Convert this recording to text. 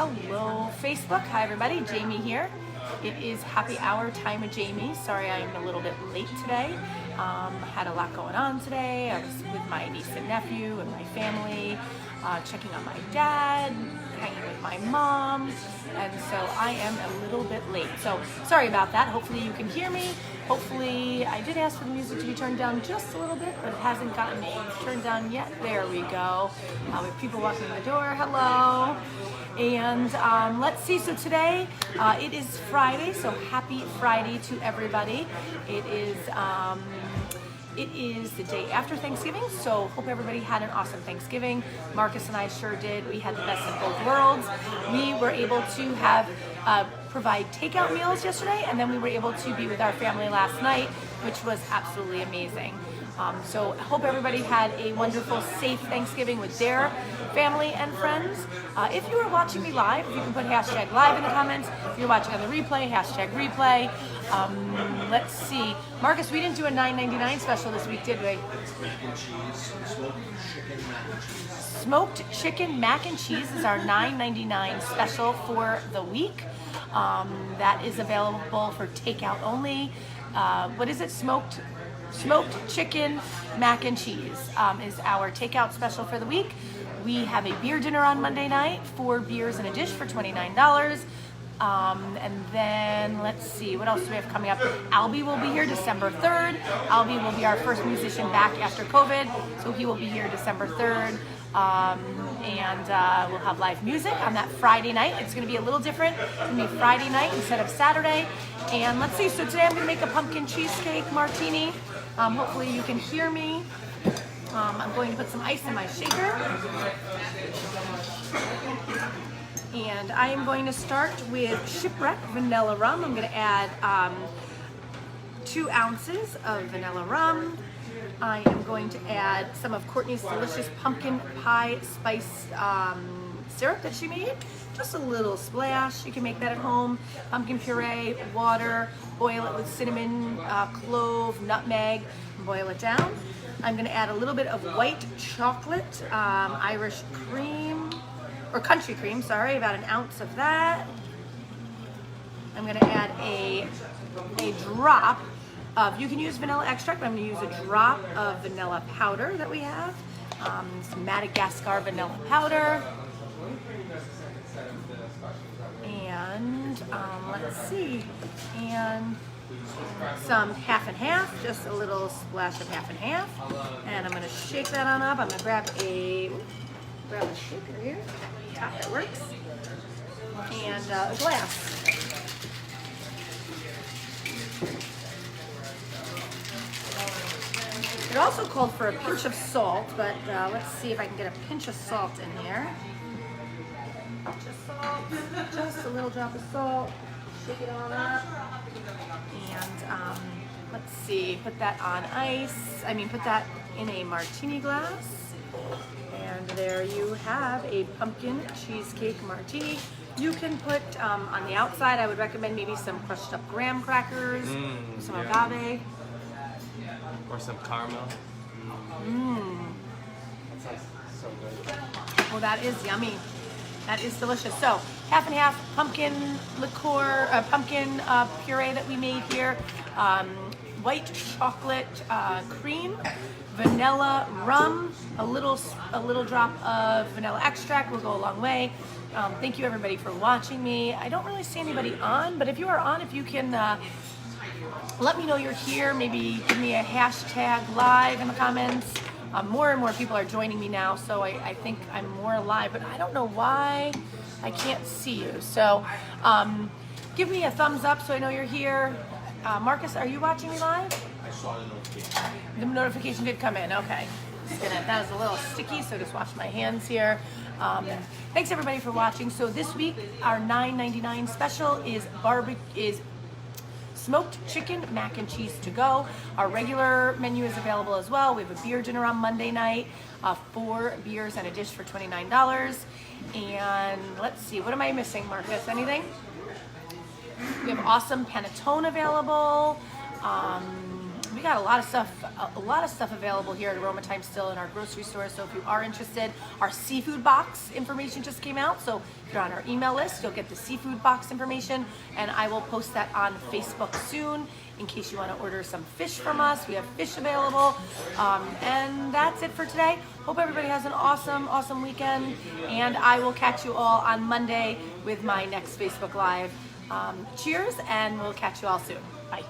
Hello, Facebook. Hi, everybody. Jamie here. It is happy hour time with Jamie. Sorry I'm a little bit late today. Had a lot going on today. I was with my niece and nephew and my family, checking on my dad, hanging with my mom, and so I am a little bit late. So sorry about that. Hopefully you can hear me. Hopefully, I did ask for the music to be turned down just a little bit, but it hasn't gotten turned down yet. There we go. We have people walking in the door. Hello. And let's see, so today it is Friday, so happy Friday to everybody. It is the day after Thanksgiving, so hope everybody had an awesome Thanksgiving. Marcus and I sure did. We had the best of both worlds. We were able to have provide takeout meals yesterday, and then we were able to be with our family last night, which was absolutely amazing. So I hope everybody had a wonderful, safe Thanksgiving with their family and friends. If you are watching me live, you can put hashtag live in the comments. If you're watching on the replay, hashtag replay. Let's see. Marcus, we didn't do a $9.99 special this week, did we? Smoked chicken mac and cheese is our $9.99 special for the week. That is available for takeout only. What is it? Smoked chicken mac and cheese is our takeout special for the week. We have a beer dinner on Monday night, 4 beers and a dish for $29. And then let's see, what else do we have coming up? Albie will be here December 3rd. Albie will be our first musician back after COVID, so he will be here December 3rd. And we'll have live music on that Friday night. It's going to be a little different. It's going to be Friday night instead of Saturday. And let's see, so today I'm going to make a pumpkin cheesecake martini. Hopefully you can hear me. I'm going to put some ice in my shaker. And I am going to start with Shipwreck vanilla rum. I'm going to add 2 ounces of vanilla rum. I am going to add some of Courtney's delicious pumpkin pie spice syrup that she made. Just a little splash. You can make that at home. Pumpkin puree, water, boil it with cinnamon, clove, nutmeg, boil it down. I'm going to add a little bit of white chocolate, Irish cream, or country cream, sorry, about 1 ounce of that. I'm going to add a drop of, you can use vanilla extract, but I'm going to use a drop of vanilla powder that we have. Some Madagascar vanilla powder. And let's see, and some half and half, just a little splash of half and half. And I'm going to shake that on up. I'm going to grab a shaker here, top that works, and a glass. It also called for a pinch of salt, but let's see if I can get a pinch of salt in here. Pinch of salt, just a little drop of salt, shake it on up, and let's see, put that on ice, put that in a martini glass, and there you have a pumpkin cheesecake martini. You can put, on the outside, I would recommend maybe some crushed up graham crackers, some agave. Or some caramel. That sounds so good. Well, that is yummy. That is delicious. So, half and half pumpkin liqueur, pumpkin puree that we made here, white chocolate cream, vanilla rum, a little drop of vanilla extract will go a long way. Thank you everybody for watching me. I don't really see anybody on, but if you are on, if you can let me know you're here. Maybe give me a hashtag live in the comments. More and more people are joining me now, so I think I'm more live, but I don't know why I can't see you. So give me a thumbs up so I know you're here. Marcus, are you watching me live? I saw the notification. The notification did come in, okay. That is a little sticky, so just wash my hands here. Thanks everybody for watching. So this week, our $9.99 special is smoked chicken mac and cheese to go. Our regular menu is available as well. We have a beer dinner on Monday night, 4 beers and a dish for $29. And let's see, what am I missing, Marcus? Anything? We have awesome panettone available. we got a lot of stuff available here at Aroma Time still in our grocery store. So if you are interested, our seafood box information just came out. So if you're on our email list, you'll get the seafood box information, and I will post that on Facebook soon in case you want to order some fish from us. We have fish available. And that's it for today. Hope everybody has an awesome weekend, and I will catch you all on Monday with my next Facebook Live. Cheers, and we'll catch you all soon. Bye.